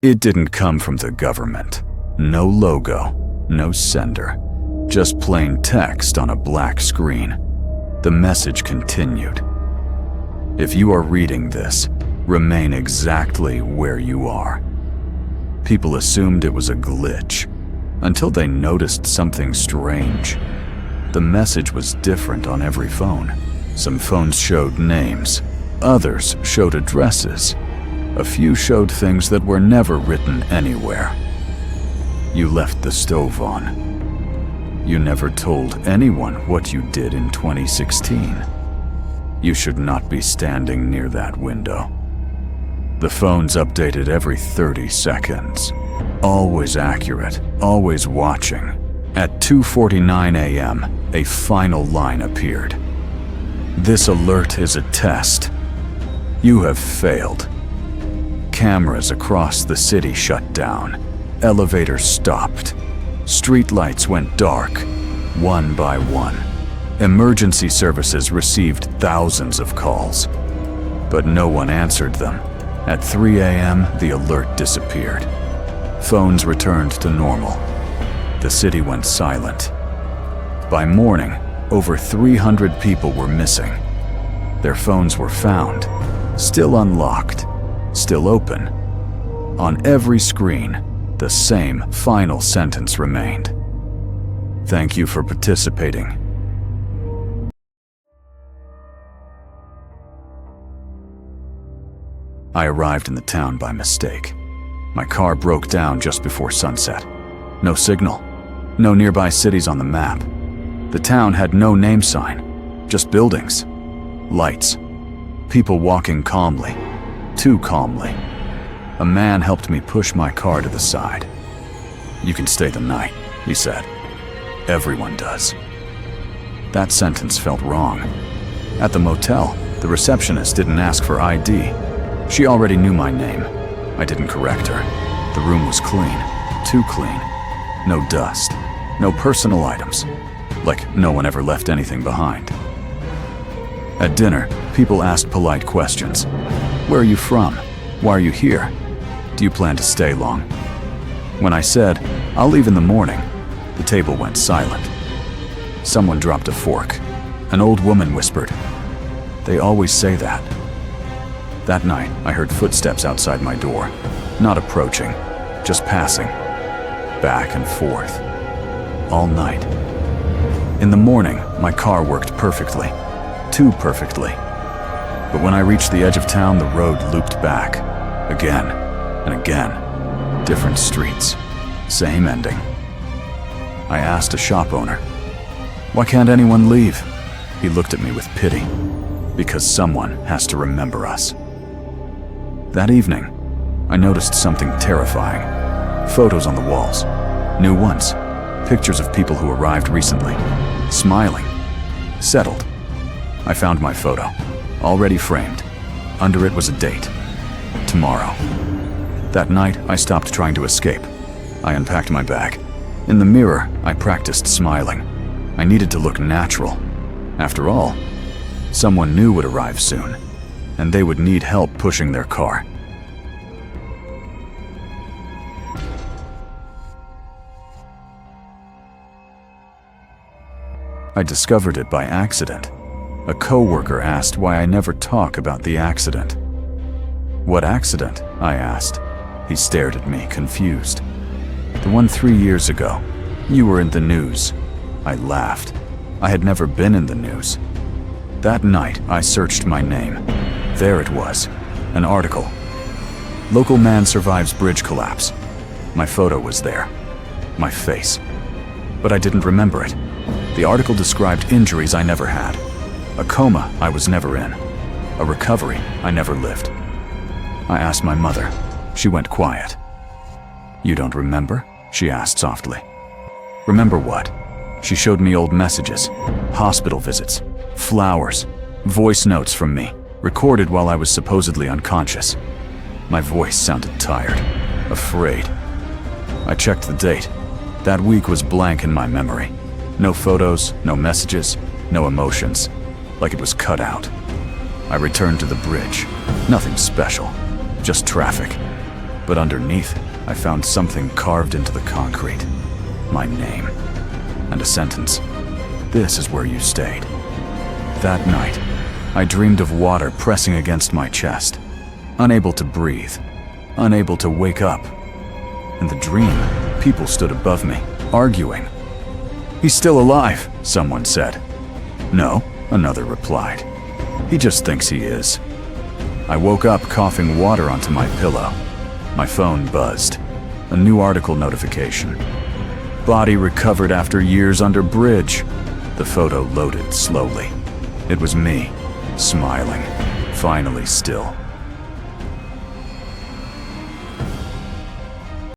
It didn't come from the government. No logo, no sender, just plain text on a black screen. The message continued. If you are reading this, remain exactly where you are. People assumed it was a glitch until they noticed something strange. The message was different on every phone. Some phones showed names, others showed addresses. A few showed things that were never written anywhere. You left the stove on. You never told anyone what you did in 2016. You should not be standing near that window. The phones updated every 30 seconds. Always accurate, always watching. At 2:49 a.m., a final line appeared. This alert is a test. You have failed. Cameras across the city shut down. Elevators stopped. Streetlights went dark, one by one. Emergency services received thousands of calls, but no one answered them. At 3 a.m., the alert disappeared. Phones returned to normal. The city went silent. By morning, over 300 people were missing. Their phones were found, still unlocked, still open. On every screen, the same final sentence remained. Thank you for participating. I arrived in the town by mistake. My car broke down just before sunset. No signal, no nearby cities on the map. The town had no name sign, just buildings, lights, people walking calmly, too calmly. A man helped me push my car to the side. "You can stay the night," he said. "Everyone does." That sentence felt wrong. At the motel, the receptionist didn't ask for ID. She already knew my name. I didn't correct her. The room was clean, too clean. No dust, no personal items, like no one ever left anything behind. At dinner, people asked polite questions. "Where are you from? Why are you here? Do you plan to stay long?" When I said, "I'll leave in the morning," the table went silent. Someone dropped a fork. An old woman whispered, "They always say that." That night, I heard footsteps outside my door, not approaching, just passing, back and forth, all night. In the morning, my car worked perfectly, too perfectly. But when I reached the edge of town, the road looped back, again and again, different streets, same ending. I asked a shop owner, "Why can't anyone leave?" He looked at me with pity. "Because someone has to remember us." That evening, I noticed something terrifying. Photos on the walls, new ones, pictures of people who arrived recently, smiling, settled. I found my photo, already framed. Under it was a date, tomorrow. That night, I stopped trying to escape. I unpacked my bag. In the mirror, I practiced smiling. I needed to look natural. After all, someone new would arrive soon, and they would need help pushing their car. I discovered it by accident. A coworker asked why I never talk about the accident. "What accident?" I asked. He stared at me, confused. "The one 3 years ago. You were in the news." I laughed. I had never been in the news. That night, I searched my name. There it was, an article. "Local man survives bridge collapse." My photo was there, my face. But I didn't remember it. The article described injuries I never had, a coma I was never in, a recovery I never lived. I asked my mother. She went quiet. "You don't remember?" she asked softly. "Remember what?" She showed me old messages, hospital visits, flowers, voice notes from me, recorded while I was supposedly unconscious. My voice sounded tired, afraid. I checked the date. That week was blank in my memory. No photos, no messages, no emotions, like it was cut out. I returned to the bridge. Nothing special, just traffic. But underneath, I found something carved into the concrete. My name. And a sentence. This is where you stayed. That night, I dreamed of water pressing against my chest. Unable to breathe. Unable to wake up. In the dream, people stood above me, arguing. "He's still alive," someone said. "No," another replied. "He just thinks he is." I woke up coughing water onto my pillow. My phone buzzed. A new article notification. Body recovered after years under bridge. The photo loaded slowly. It was me, smiling, finally still.